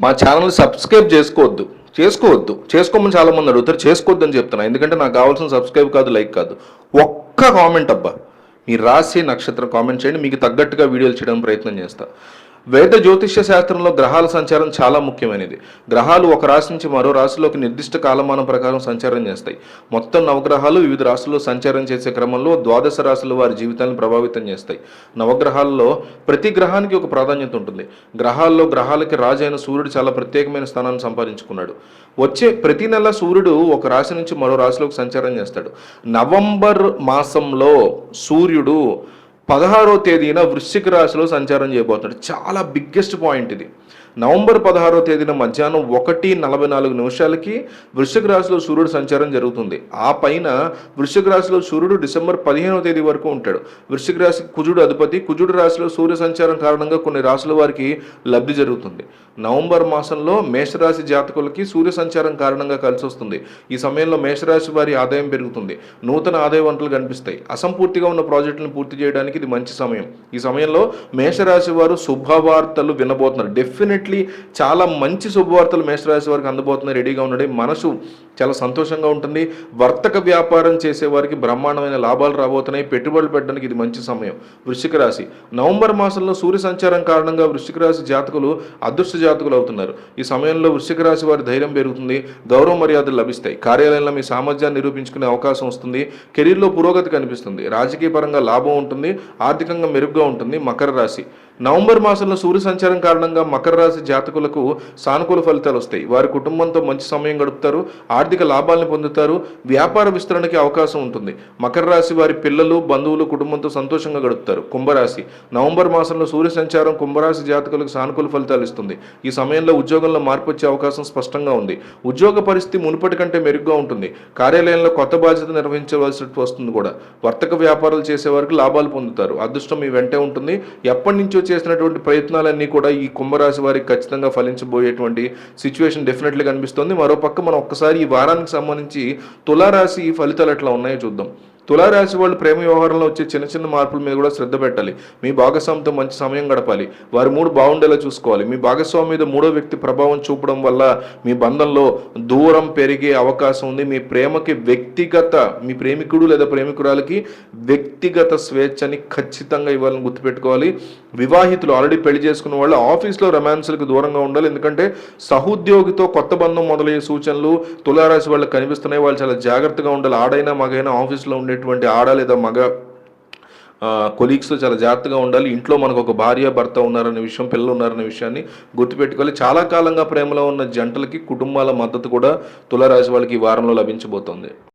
మా channel subscribe చేసుకోమని చాలామంది అడుగుతారు. చేసుకోవద్దు అని చెప్తున్నా. ఎందుకంటే నాకు కావాల్సిన సబ్స్క్రైబ్ కాదు, లైక్ కాదు. ఒక్క కామెంట్ అబ్బా, మీరు రాసి నక్షత్రం కామెంట్ చేయండి, మీకు తగ్గట్టుగా వీడియోలు చేయడానికి ప్రయత్నం చేస్తా. వేద జ్యోతిష్య శాస్త్రంలో గ్రహాల సంచారం చాలా ముఖ్యమైనది. గ్రహాలు ఒక రాశి నుంచి మరో రాశిలోకి నిర్దిష్ట కాలమానం ప్రకారం సంచారం చేస్తాయి. మొత్తం నవగ్రహాలు వివిధ రాశుల్లో సంచారం చేసే క్రమంలో ద్వాదశ రాశులు వారి జీవితాలను ప్రభావితం చేస్తాయి. నవగ్రహాల్లో ప్రతి గ్రహానికి ఒక ప్రాధాన్యత ఉంటుంది. గ్రహాలకి రాజు అయిన సూర్యుడు చాలా ప్రత్యేకమైన స్థానాన్ని సంపాదించుకున్నాడు. వచ్చే ప్రతి నెల సూర్యుడు ఒక రాశి నుంచి మరో రాశిలోకి సంచారం చేస్తాడు. నవంబర్ మాసంలో సూర్యుడు 16వ తేదీన వృశ్చిక రాశిలో సంచారం చేయబోతున్నాడు. చాలా బిగ్గెస్ట్ పాయింట్ ఇది. నవంబర్ 16వ తేదీన మధ్యాహ్నం 1:44 వృశ్చిక రాశిలో సూర్యుడు సంచారం జరుగుతుంది. ఆ పైన వృశ్చిక రాశిలో సూర్యుడు డిసెంబర్ 15వ తేదీ వరకు ఉంటాడు. వృశ్చిక రాశి కుజుడు అధిపతి. కుజుడు రాశిలో సూర్య సంచారం కారణంగా కొన్ని రాశుల వారికి లబ్ధి జరుగుతుంది. నవంబర్ మాసంలో మేషరాశి జాతకులకి సూర్య సంచారం కారణంగా కలిసి వస్తుంది. ఈ సమయంలో మేషరాశి వారి ఆదాయం పెరుగుతుంది. నూతన ఆదాయ వనరులు కనిపిస్తాయి. అసంపూర్తిగా ఉన్న ప్రాజెక్టులను పూర్తి చేయడానికి ఇది మంచి సమయం. ఈ సమయంలో మేషరాశి వారు శుభవార్తలు వినబోతున్నారు. డెఫినెట్లీ చాలా మంచి శుభవార్తలు మేషరాశి వారికి అందబోతున్నాయి. రెడీగా ఉండండి. మనసు చాలా సంతోషంగా ఉంటుంది. వర్తక వ్యాపారం చేసే వారికి బ్రహ్మాండమైన లాభాలు రాబోతున్నాయి. పెట్టుబడులు పెట్టడానికి ఇది మంచి సమయం. వృశ్చిక రాశి నవంబర్ మాసంలో సూర్య సంచారం కారణంగా వృశ్చిక రాశి జాతకులు అదృష్ట జాతకులు అవుతున్నారు. ఈ సమయంలో వృశ్చిక రాశి వారి ధైర్యం పెరుగుతుంది. గౌరవ మర్యాదలు లభిస్తాయి. కార్యాలయంలో మీ సామర్థ్యాన్ని నిరూపించుకునే అవకాశం వస్తుంది. కెరీర్లో పురోగతి కనిపిస్తుంది. రాజకీయ పరంగా లాభం ఉంటుంది. ఆర్థికంగా మెరుగ్గా ఉంటుంది. మకర రాశి నవంబర్ మాసంలో సూర్య సంచారం కారణంగా మకర రాశి జాతకులకు సానుకూల ఫలితాలు వస్తాయి. వారి కుటుంబంతో మంచి సమయం గడుపుతారు. ఆర్థిక లాభాలను పొందుతారు. వ్యాపార విస్తరణకి అవకాశం ఉంటుంది. మకర రాశి వారి పిల్లలు, బంధువులు కుటుంబంతో సంతోషంగా గడుపుతారు. కుంభరాశి నవంబర్ మాసంలో సూర్య సంచారం కుంభరాశి జాతకులకు సానుకూల ఫలితాలు ఇస్తుంది. ఈ సమయంలో ఉద్యోగంలో మార్పు వచ్చే అవకాశం స్పష్టంగా ఉంది. ఉద్యోగ పరిస్థితి మునుపటి కంటే మెరుగ్గా ఉంటుంది. కార్యాలయంలో కొత్త బాధ్యత నిర్వహించవలసి వస్తుంది కూడా. వర్తక వ్యాపారాలు చేసే వారికి లాభాలు పొందుతారు. అదృష్టం మీ వెంటే ఉంటుంది. ఎప్పటి నుంచో చేసినటువంటి ప్రయత్నాలన్నీ కూడా ఈ కుంభరాశి వారికి ఖచ్చితంగా ఫలించబోయేటువంటి సిచ్యువేషన్ డెఫినెట్లీ కనిపిస్తుంది. మరోపక్క మనం ఒక్కసారి ఈ వారానికి సంబంధించి తులారాశి ఫలితాలు ఎట్లా ఉన్నాయో చూద్దాం. తులారాశి వాళ్ళు ప్రేమ వ్యవహారంలో వచ్చే చిన్న చిన్న మార్పుల మీద కూడా శ్రద్ధ పెట్టాలి. మీ భాగస్వామితో మంచి సమయం గడపాలి. వారి మూడు బాగుండేలా చూసుకోవాలి. మీ భాగస్వామి మీద మూడో వ్యక్తి ప్రభావం చూపడం వల్ల మీ బంధంలో దూరం పెరిగే అవకాశం ఉంది. మీ ప్రేమకి మీ ప్రేమికుడు లేదా ప్రేమికురాలకి వ్యక్తిగత స్వేచ్ఛని ఖచ్చితంగా ఇవ్వాలని గుర్తుపెట్టుకోవాలి. వివాహితులు ఆల్రెడీ పెళ్లి చేసుకున్న వాళ్ళు ఆఫీస్లో రొమాన్స్లకు దూరంగా ఉండాలి. ఎందుకంటే సహోద్యోగితో కొత్త బంధం మొదలయ్యే సూచనలు తులారాశి వాళ్ళకి కనిపిస్తున్నాయి. వాళ్ళు చాలా జాగ్రత్తగా ఉండాలి. ఆడైనా మగైనా ఆఫీస్లో ఉండే ఆడ లేదా మగ కొలీగ్స్తో చాలా జాగ్రత్తగా ఉండాలి. ఇంట్లో మనకు ఒక భార్య భర్త ఉన్నారనే విషయం, పిల్లలు ఉన్నారనే విషయాన్ని గుర్తుపెట్టుకోవాలి. చాలా కాలంగా ప్రేమలో ఉన్న జంటలకి కుటుంబాల మద్దతు కూడా తులారాశి వాళ్ళకి ఈ వారంలో లభించబోతోంది.